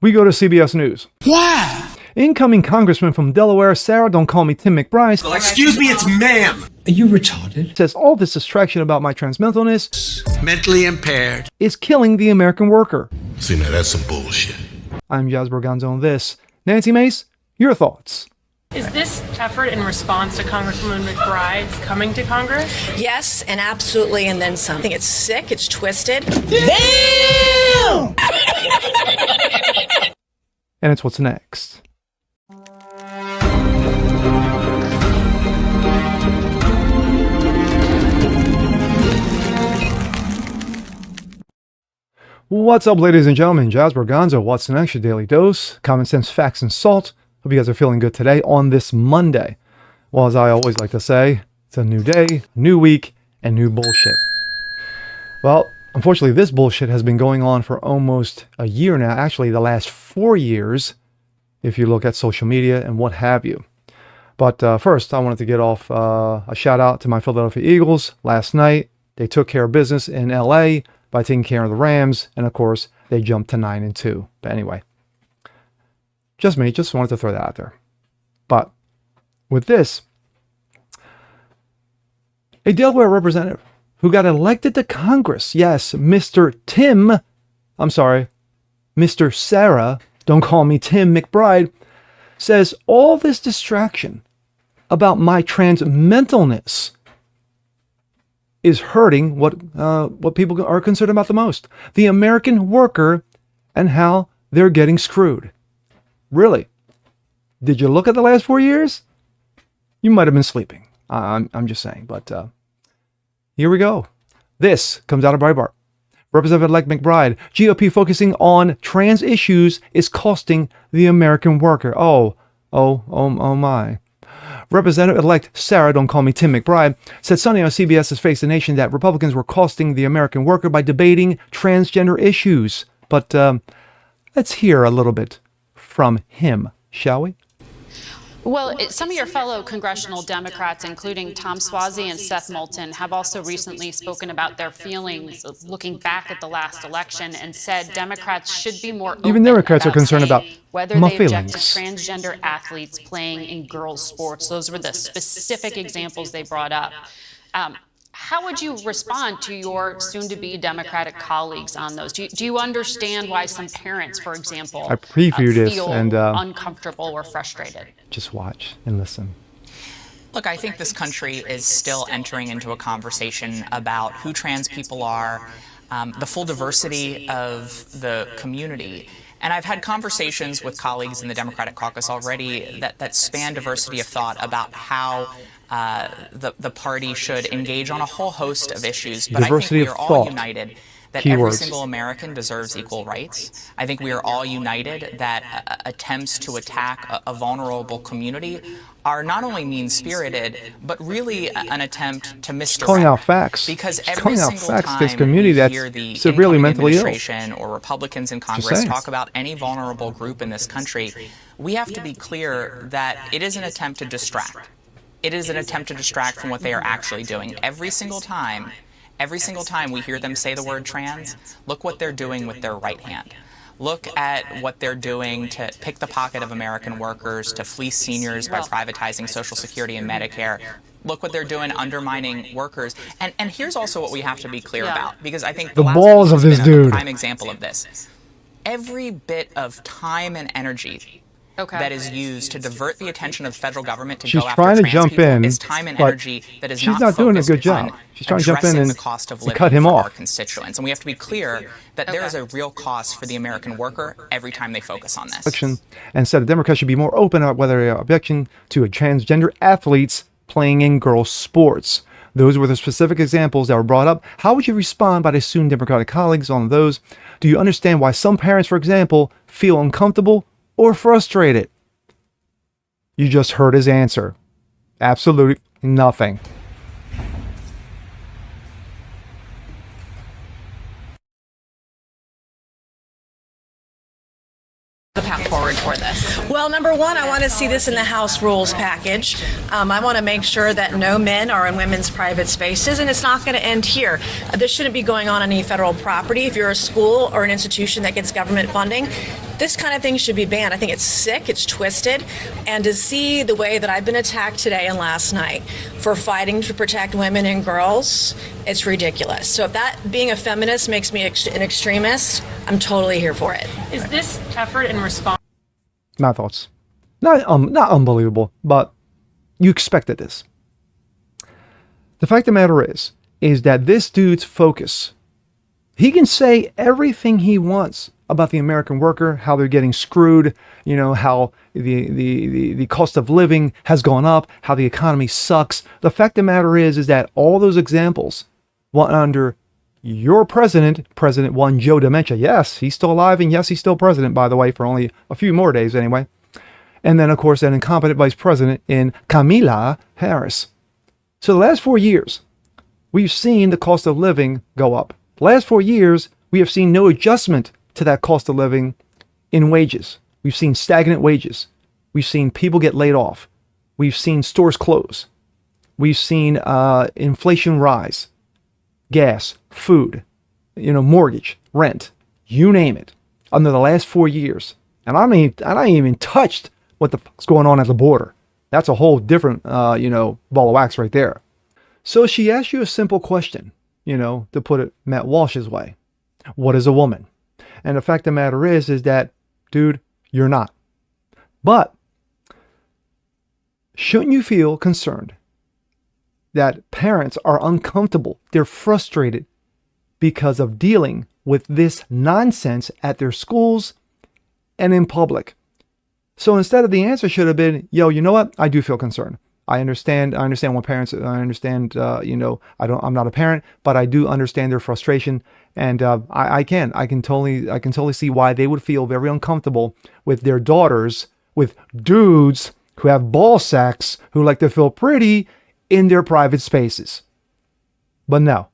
We go to CBS News. Why? Incoming Congressman from Delaware, Sarah, don't call me Tim McBride. Excuse me, it's ma'am. Are you retarded? Says all this distraction about my trans mentalness Mentally impaired. is killing the American worker. See, now that's some bullshit. I'm Jazz Berganza on this. Nancy Mace, your thoughts? Is this effort in response to Congresswoman McBride's coming to Congress? Yes, and absolutely, and then some. I think it's sick, it's twisted. Damn! And it's what's next. What's up, ladies and gentlemen? Jazz Berganza, what's next? Your daily dose, common sense, facts, and salt. Hope you guys are feeling good today on this Monday. Well, as I always like to say, it's a new day, new week, and new bullshit. Well, unfortunately, this bullshit has been going on for almost a year now. Actually, the last 4 years, if you look at social media and what have you. But first, I wanted to get off a shout out to my Philadelphia Eagles. Last night, they took care of business in LA by taking care of the Rams. And of course, they jumped to 9-2. But anyway, just wanted to throw that out there. But with this, a Delaware representative who got elected to Congress, yes, Mr. Sarah, don't call me Tim McBride, says all this distraction about my trans mentalness is hurting what people are concerned about the most, the American worker and how they're getting screwed. Really? Did you look at the last 4 years? You might have been sleeping. I'm just saying. But here we go. This comes out of Breitbart. Representative-elect McBride, GOP focusing on trans issues is costing the American worker. Oh my. Representative-elect Sarah, don't call me Tim McBride, said Sunday on CBS's Face the Nation that Republicans were costing the American worker by debating transgender issues. But let's hear a little bit from him, shall we? Well, some of your fellow congressional Democrats, including Tom Suozzi and Seth Moulton, have also recently spoken about their feelings looking back at the last election and said Democrats should be more open. Even Democrats are concerned about whether my they object to feelings. transgender athletes playing in girls' sports. Those were the specific examples they brought up. How would you respond to your soon-to-be Democratic colleagues on those? Do you understand why some parents, for example, I previewed this feel and uncomfortable or frustrated? just watch and listen. Look, I think this country is still entering into a conversation about who trans people are, the full diversity of the community. And I've had conversations with colleagues in the Democratic caucus already that span diversity of thought about how the party should engage on a whole host of issues. But Diversity I think we of are all thought. united that Keywords. every single American deserves equal rights. I think we are all united that attempts to attack a vulnerable community are not only mean-spirited, but really an attempt to misdirect. Calling out facts. Because Just every calling out single facts time against community we that's hear the severely incoming mentally ill. administration or Republicans in Congress saying. talk about any vulnerable group in this country, we have to be clear that it is an attempt to distract. It is an attempt to distract from what they are actually doing. Every single time we hear them say the word trans, look what they're doing with their right hand. Look at what they're doing to pick the pocket of American workers, to fleece seniors by privatizing Social Security and Medicare. Look what they're doing undermining workers. And here's also what we have to be clear about, because I think The last balls week of has this been a dude. prime example of this. Every bit of time and energy that is used to divert the attention of the federal government to She's go after trying to trans jump people in, is time and but energy that is she's not doing a good focused on job. She's trying to jump in addressing and the cost of living cut him for off. our constituents. And we have to be clear that there is a real cost for the American worker every time they focus on this. And said the Democrats should be more open about whether they are objection to transgender athletes playing in girls' sports. Those were the specific examples that were brought up. How would you respond by the soon Democratic colleagues on those? Do you understand why some parents, for example, feel uncomfortable or frustrated? You just heard his answer. Absolutely nothing. The path forward for this? Well, number one, I want to see this in the House rules package. I want to make sure that no men are in women's private spaces, and it's not going to end here. This shouldn't be going on any federal property. If you're a school or an institution that gets government funding, This kind of thing should be banned. I think it's sick, it's twisted, and to see the way that I've been attacked today and last night for fighting to protect women and girls, it's ridiculous. So if that being a feminist makes me an extremist, I'm totally here for it. Is this effort in response? My thoughts. Not unbelievable, but you expected this. The fact of the matter is that this dude's focus, he can say everything he wants about the American worker, how they're getting screwed, you know, how the cost of living has gone up, how the economy sucks. The fact of the matter is that all those examples went under your president, President One Joe Dementia. Yes, he's still alive, and yes, he's still president, by the way, for only a few more days anyway. And then, of course, an incompetent vice president in Kamala Harris. So the last 4 years, we've seen the cost of living go up. The last 4 years, we have seen no adjustment to that cost of living in wages. We've seen stagnant wages. We've seen people get laid off. We've seen stores close. We've seen inflation rise. Gas, food, mortgage, rent, you name it, under the last 4 years. And I ain't even touched what the fuck's going on at the border. That's a whole different, ball of wax right there. So she asked you a simple question, to put it Matt Walsh's way. What is a woman? And the fact of the matter is that, dude, you're not. But shouldn't you feel concerned that parents are uncomfortable, they're frustrated because of dealing with this nonsense at their schools and in public? So instead of the answer should have been, yo, you know what? I do feel concerned. I understand what parents, I understand, I'm not a parent, but I do understand their frustration. And I can totally see why they would feel very uncomfortable with their daughters, with dudes who have ball sacks, who like to feel pretty in their private spaces. But no,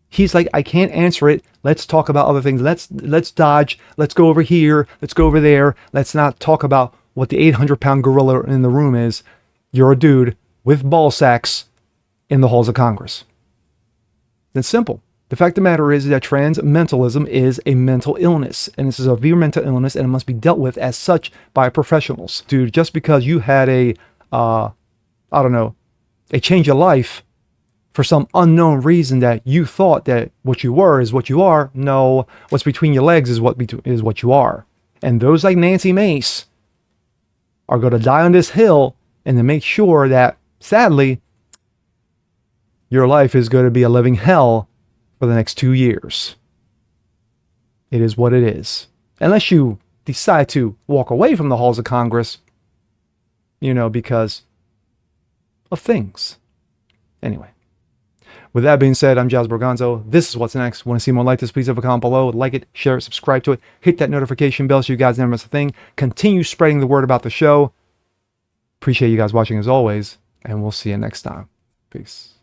he's like, I can't answer it. Let's talk about other things. Let's dodge. Let's go over here. Let's go over there. Let's not talk about what the 800-pound gorilla in the room is. You're a dude with ball sacks in the halls of Congress. It's simple. The fact of the matter is that transmentalism is a mental illness, and it's a severe mental illness, and it must be dealt with as such by professionals. Dude, just because you had a change of life for some unknown reason that you thought that what you were is what you are. No, what's between your legs is what you are. And those like Nancy Mace are going to die on this hill and to make sure that, sadly, your life is going to be a living hell for the next 2 years. It is what it is. Unless you decide to walk away from the halls of Congress, because of things. Anyway, with that being said, I'm Jazz Borgonzo. This is What's Next. Want to see more like this? Please leave a comment below. Like it, share it, subscribe to it. Hit that notification bell so you guys never miss a thing. Continue spreading the word about the show. Appreciate you guys watching as always, and we'll see you next time. Peace.